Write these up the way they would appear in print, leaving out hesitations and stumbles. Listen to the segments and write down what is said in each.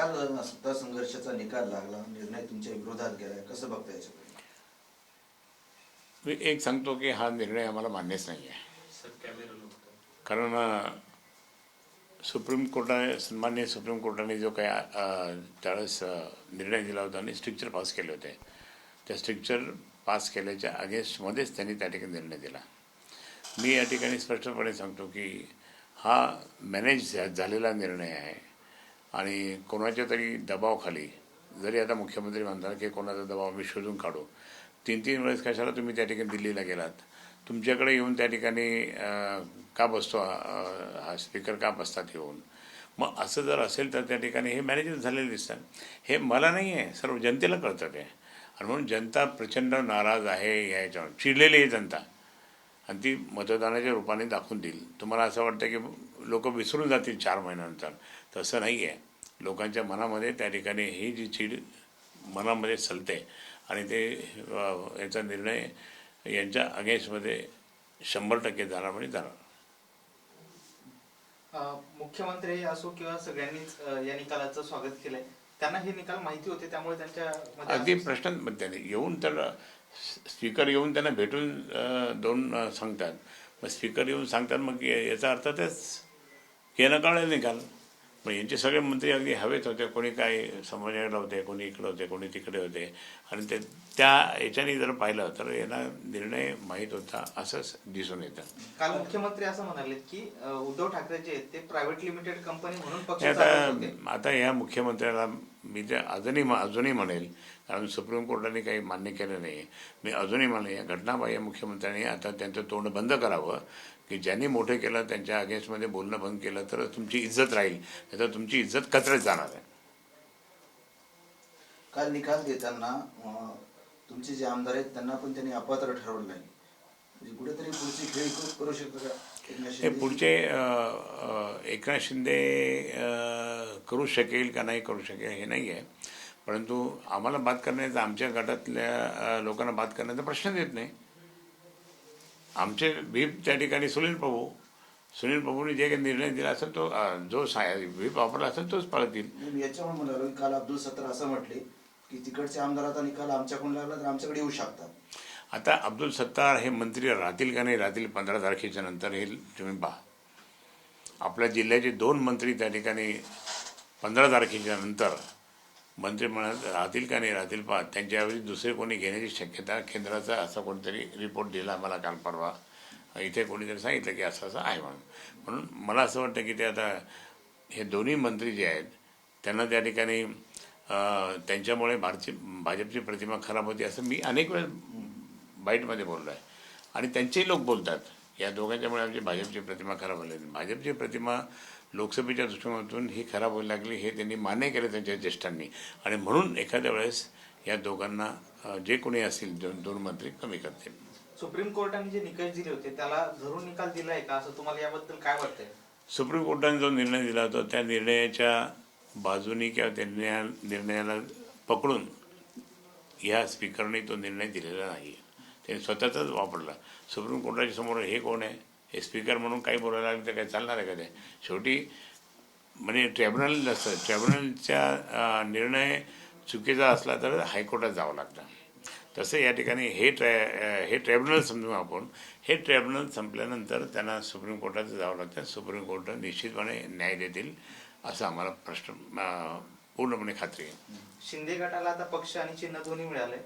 काल सत्ता संघर्षाचा निकाल लागला, निर्णय तुमच्या विरोधात गेलाय, कसं बघता याच्याकडे? मी एक सांगतो की हा निर्णय आम्हाला मान्यच नाही आहे. कारण सन्माननीय सुप्रीम कोर्टाने जो काही त्यावेळेस निर्णय दिला होता आणि स्ट्रिक्चर पास केले होते, त्या स्ट्रिक्चर पास केल्याच्या अगेन्स्टमध्येच त्यांनी त्या ठिकाणी निर्णय दिला. मी या ठिकाणी स्पष्टपणे सांगतो की हा मॅनेज झालेला निर्णय आहे आणि कोणाच्या तरी दबावाखाली, जरी आता मुख्यमंत्री म्हणतात की कोणाचा दबाव आम्ही शोधून काढू, 3-3 वेळेस कशाला तुम्ही त्या ठिकाणी दिल्लीला गेलात, तुमच्याकडे येऊन त्या ठिकाणी का बसतो हा स्पीकर का बसतात येऊन? मग असं जर असेल तर त्या ठिकाणी हे मॅनेजर झालेले दिसतात. हे मला नाही आहे, सर्व जनतेला कळतं ते. आणि म्हणून जनता प्रचंड नाराज आहे, याच्यावर चिडलेली आहे जनता आणि ती मतदानाच्या रूपाने दाखवून देईल. तुम्हाला असं वाटतं की लोक विसरून जातील 4 महिन्यानंतर, तसं नाही आहे. लोकांच्या मनामध्ये त्या ठिकाणी ही जी चीड मनामध्ये चलते आणि ते याचा निर्णय यांच्या अगेन्स्टमध्ये 100% जाणार म्हणजे जाणार. मुख्यमंत्री असो किंवा सगळ्यांनीच या निकालाचं स्वागत केलंय, त्यांना हे निकाल माहिती होते, त्यामुळे त्यांच्या अगदी प्रश्न त्याने येऊन तर स्पीकर येऊन त्यांना भेटून दोन सांगतात. मग स्पीकर येऊन सांगतात, मग याचा अर्थ तेच येणं कळलं निकाल. मग यांचे सगळे मंत्री अगदी हवेत होते, कोणी काय समजण्याला होते, कोणी इकडे होते, कोणी तिकडे होते. आणि ते त्या याच्याने जर पाहिलं तर यांना निर्णय माहीत होता असंच दिसून येतं. काल मुख्यमंत्री असं म्हणाले की उद्धव ठाकरे जे आहेत ते प्रायव्हेट लिमिटेड कंपनी म्हणून पक्ष चालवत होते. आता या मुख्यमंत्र्याला मी ते अजूनही म्हणेल, कारण सुप्रीम कोर्टाने काही मान्य केलं नाही. मी अजूनही म्हणेल, या घटनाबाह्य मुख्यमंत्र्यांनी आता त्यांचं तोंड बंद करावं की ज्यांनी मोठे केलं त्यांच्या अगेन्स्टमध्ये बोलणं बंद केलं तर तुमची इज्जत राहील, नाही तर तुमची इज्जत कचऱ्यात जाणार आहे. काल निकाल देताना तुमचे जे आमदार आहेत त्यांना पण त्यांनी अपात्र ठरवलं नाही, म्हणजे कुठेतरी पुढची खेळी करू शकतो का? हे पुढचे एकनाथ शिंदे करू शकेल का नाही करू शकेल हे नाही आहे, परंतु आम्हाला बात करण्याचा, आमच्या गटातल्या लोकांना बात करण्याचा प्रश्न येत नाही. आमचे व्हीप त्या ठिकाणी सुनील प्रभूंनी जे काही निर्णय दिला असेल तो जो व्हीप वापरला असेल तोच पाळतील. याच्यामुळे म्हणालो काल अब्दुल सत्तार असं म्हटले की तिकडचे आमदाराचा निकाल आमच्याकडून लागला तर आमच्याकडे येऊ शकतात. आता अब्दुल सत्तार हे मंत्री राहतील का नाही राहतील 15 तारखेच्या नंतर हे तुम्ही पहा. आपल्या जिल्ह्याचे 2 मंत्री त्या ठिकाणी 15 तारखेच्या नंतर मंत्रिमंडळात राहतील का नाही राहतील पहा. त्यांच्याऐवजी दुसरे कोणी घेण्याची शक्यता केंद्राचा असा कोणतरी रिपोर्ट दिला मला काल परवा. इथे कोणीतरी सांगितलं की असं असं आहे म्हणून मला असं वाटतं की ते आता हे दोन्ही मंत्री जे आहेत त्यांना त्या ठिकाणी त्यांच्यामुळे भाजपची प्रतिमा खराब होती असं मी अनेक वेळेस बाईटमध्ये बोललो आहे. आणि त्यांचेही लोक बोलतात या दोघांच्यामुळे आमची भाजपची प्रतिमा खराब झाली. भाजपची प्रतिमा लोकसभेच्या दृष्टिकोनातून ही खराब व्हायला लागली हे त्यांनी मान्य केलं त्यांच्या ज्येष्ठांनी. आणि म्हणून एखाद्या वेळेस या दोघांना जे कोणी असतील 2 मंत्री कमी करतील. सुप्रीम कोर्टाने जे निकाल दिले होते त्याला धरून निकाल दिलाय का, असं तुम्हाला याबद्दल काय वाटतंय? सुप्रीम कोर्टाने जो निर्णय दिला होता त्या निर्णयाच्या बाजूनी किंवा त्या निर्णयाला पकडून ह्या स्पीकरने तो निर्णय दिलेला नाही. त्याने स्वतःचाच वापरला. सुप्रीम कोर्टाच्या समोर हे कोण आहे, हे स्पीकर म्हणून काही बोलायला लागलं तर काय चालणार आहे का? ते शेवटी म्हणजे ट्रायब्युनल नसतं, ट्रायब्युनलचा निर्णय चुकीचा असला तर हायकोर्टात जावं लागतं. तसं या ठिकाणी हे ट्रायब्युनल समजून आपण हे ट्रायब्युनल संपल्यानंतर त्यांना सुप्रीम कोर्टात जावं लागतं. सुप्रीम कोर्ट निश्चितपणे न्याय देतील असं आम्हाला पूर्णपणे खात्री आहे. शिंदे गटाला आता पक्ष आणि चिन्ह दोन्ही मिळाले,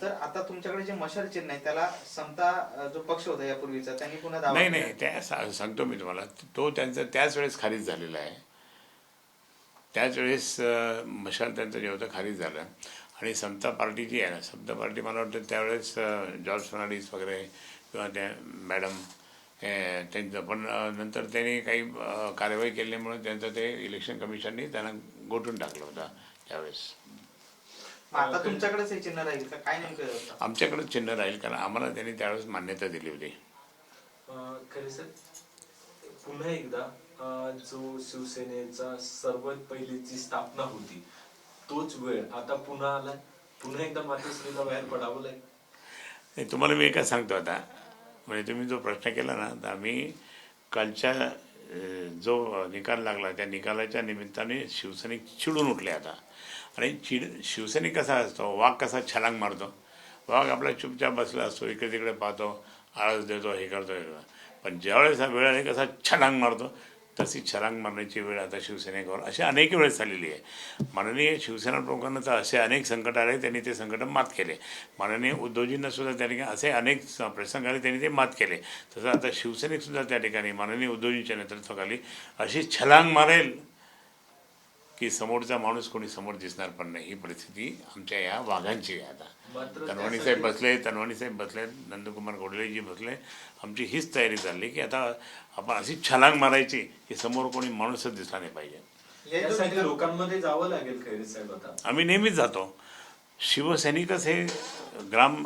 तर आता तुमच्याकडे जे मशाल चिन्ह आहे त्याला समता जो पक्ष होता यापूर्वीचा त्यांनी पुन्हा दावा नाही त्या सांगतो मी तुम्हाला, तो त्यांचा त्याच वेळेस खारिज झालेला आहे. त्याच वेळेस मशाल त्यांचं जे होतं खारिज झालं. आणि समता पार्टी जी आहे ना, समता पार्टी मला वाटतं त्यावेळेस जॉर्ज फर्नांडिस वगैरे किंवा त्या मॅडम त्यांचं पण नंतर त्यांनी काही कार्यवाही केल्यामुळे त्यांचं ते इलेक्शन कमिशनने त्यांना गोठून टाकलं होतं त्यावेळेस. आता तुमच्याकडेच हे चिन्ह राहील का, काय नेमकं? आमच्याकडे चिन्ह राहील, कारण आम्हाला त्यांनी त्यावेळेस मान्यता दिली होती. खरे सर, पुन्हा एकदा जो शिवसेनेचा सर्वात पहिली जी स्थापना होती तोच वेळ आता पुन्हा आला, पुन्हा एकदा मातोश्रीला बाहेर पडावं लागेल. तुम्हाला मी काय सांगतो आता, म्हणजे तुम्ही जो प्रश्न केला ना, तर आम्ही कालच्या जो निकाल लागला त्या निकालाच्या निमित्ताने शिवसैनिक चिडून उठले आता. आणि शिवसैनिक कसा असतो, वाघ कसा छलांग मारतो, वाघ आपला चुपचाप बसला असतो, इकडे तिकडे पाहतो, आळस देतो, हे करतो, हे करतो. पण ज्यावेळेस हा वेळ आली कसा छलांग मारतो, तशी छलांग मारण्याची वेळ आता शिवसेनेवर अशी अनेक वेळेस आलेली आहे. माननीय शिवसेना प्रमुखांना तर असे अनेक संकट आले, त्यांनी ते संकट मात केले. माननीय उद्धवजींना सुद्धा त्या ठिकाणी असे अनेक प्रसंग आले, त्यांनी ते मात केले. तसं आता शिवसैनिकसुद्धा त्या ठिकाणी माननीय उद्धवजींच्या नेतृत्वाखाली अशी छलांग मारेल की समोरचा माणूस कोणी समोर दिसणार पण नाही. ही परिस्थिती आमच्या या वाघांची आहे. आता तनवाणी साहेब बसले, नंदकुमार घोडेलेजी बसले. आमची हीच तयारी चालली की आता आपण अशी छलांग मारायची की समोर कोणी माणूसच दिसला नाही पाहिजे. यासाठी लोकांमध्ये जावं लागेल खैरे साहेब. आता आम्ही नेहमीच जातो. शिवसैनिकच हे ग्राम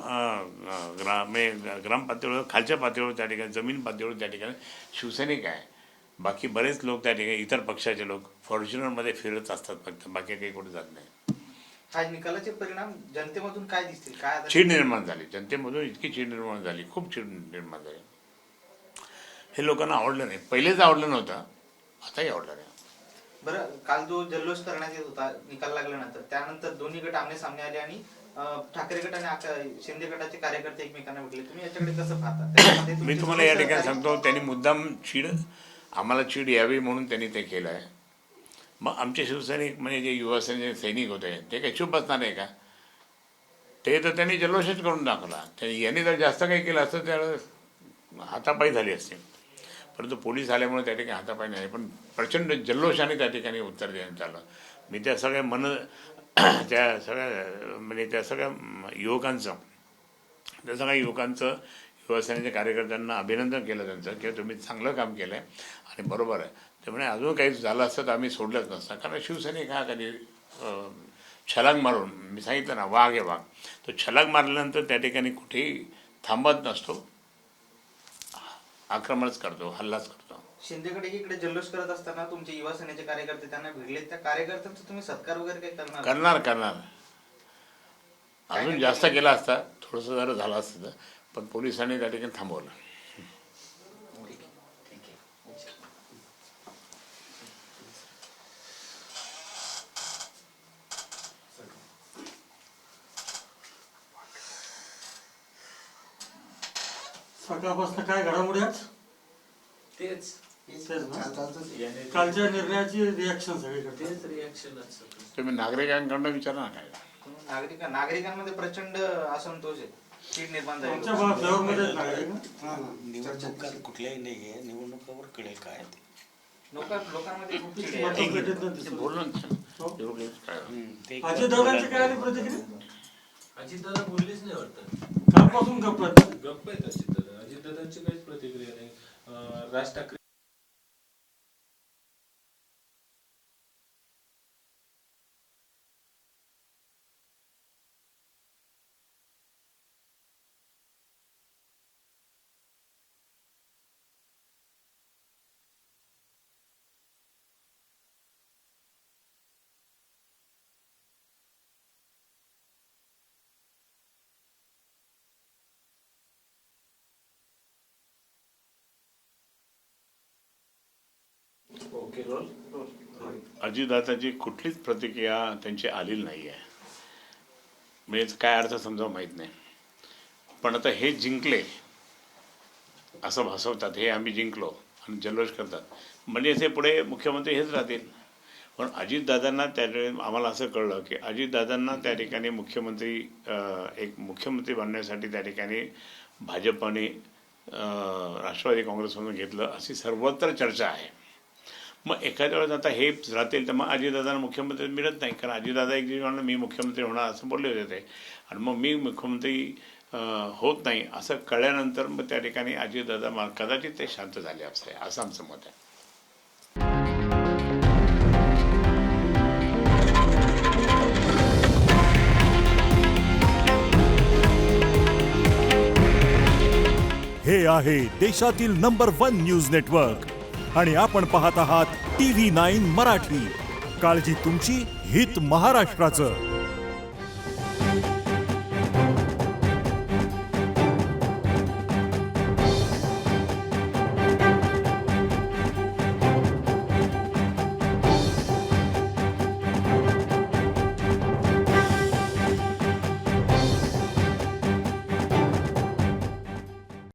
पातळीवर, खालच्या पातळीवर त्या ठिकाणी, जमीन पातळीवर त्या ठिकाणी शिवसैनिक आहे. बाकी बरेच लोक त्या ठिकाणी इतर पक्षाचे लोक फॉर्च्युनरमध्ये फिरत असतात, फक्त बाकी काही कुठे जात नाही. हा निकालाचे परिणाम जनतेमधून काय दिसतील, काय आता चीड निर्माण झाली जनतेमधून, इतकी चीड निर्माण झाली, खूप चीड निर्माण झाली. हे लोकांना आवडलं नाही, पहिलेच आवडलं नव्हतं, आताही आवडलं नाही. बरं, काल जो जल्लोष करण्यात येत होता निकाल लागल्यानंतर, त्यानंतर दोन्ही गट आमने सामने आले आणि ठाकरे गट आणि शिंदे गटाचे कार्यकर्ते एकमेकांना भेटले. तुम्ही याच्याकडे कसं पाहता? मी तुम्हाला या ठिकाणी सांगतो, त्यांनी मुद्दाम आम्हाला चीड यावी म्हणून त्यांनी ते केलं आहे. मग आमचे शिवसैनिक म्हणजे जे युवा सैनिक होते ते काही चूप बसणार आहे का? ते तर त्यांनी जल्लोषच करून दाखवला. यांनी जर जास्त काही केलं असतं त्यावेळेस हातापायी झाली असते. परंतु पोलीस आल्यामुळे त्या ठिकाणी हातापायी नाही, पण प्रचंड जल्लोषाने त्या ठिकाणी उत्तर देण्यात आलं. मी त्या सगळ्या युवकांचं युवासेनेच्या कार्यकर्त्यांना अभिनंदन केलं त्यांचं, की तुम्ही चांगलं काम केलं आहे आणि बरोबर आहे. त्यामुळे अजून काही झालं असतं तर आम्ही सोडलंच नसतं. कारण शिवसैनिक हा कधी छलांग मारून, मी सांगितलं ना, वाघ आहे वाघ, तो छलांग मारल्यानंतर त्या ठिकाणी कुठेही थांबत नसतो, आक्रमणच करतो, हल्लाच करतो. शिंदेकडे इकडे जल्लोष करत असताना तुमचे युवा सेनेचे कार्यकर्ते त्यांना भिडले, त्या कार्यकर्त्यांचा तुम्ही सत्कार वगैरे काही करणार अजून जास्त केला असता, थोडंसं जरा झालं असतं, पण पोलिसांनी त्या ठिकाणी थांबवलं. सकाळपासून काय घडामोडी आज? तेच कालच्या निर्णयाची रिॲक्शन सगळीकडे. तेच रिॲक्शन. तुम्ही नागरिकांकडनं विचारा ना. काय नागरिकांमध्ये प्रचंड असंतोष आहे, चीड निर्माण झाली. निवडणूक कुठल्याही नाही आहे, निवडणुकावर कळेल काय लोकांमध्ये खूप चीड आहे. अजितदादांची काय आली प्रतिक्रिया? अजितदादा बोललेच नाही वाटतं. कालपासून गप्प आहेत. गप्प आहेत अजितदादा. अजितदादांची काहीच प्रतिक्रिया नाही. राज ठाकरे अजितदादाची कुठलीच प्रतिक्रिया त्यांची आलेली नाही आहे. म्हणजे काय अर्थ समजावं माहीत नाही. पण आता हे जिंकले असं भासवतात, हे आम्ही जिंकलो आणि जल्लोष करतात, म्हणजे ते पुढे मुख्यमंत्री हेच राहतील. पण अजितदादांना त्यावेळी आम्हाला असं कळलं की अजितदादांना त्या ठिकाणी एक मुख्यमंत्री बनण्यासाठी त्या ठिकाणी भाजपने राष्ट्रवादी काँग्रेसमधून घेतलं अशी सर्वत्र चर्चा आहे. मग एखाद्या वेळेस आता हे राहतील तर मग अजितदादांना मुख्यमंत्री मिळत नाही, कारण अजितदादा एक दिवस मी मुख्यमंत्री होणार असं बोलले होते ते, आणि मग मी मुख्यमंत्री होत नाही असं कळल्यानंतर मग त्या ठिकाणी अजितदादा कदाचित ते शांत झाले असं आमचं मत आहे. हे आहे देशातील नंबर 1 न्यूज नेटवर्क आणि आपण पाहत आहात TV9 मराठी. काळजी तुमची, हित महाराष्ट्राचं.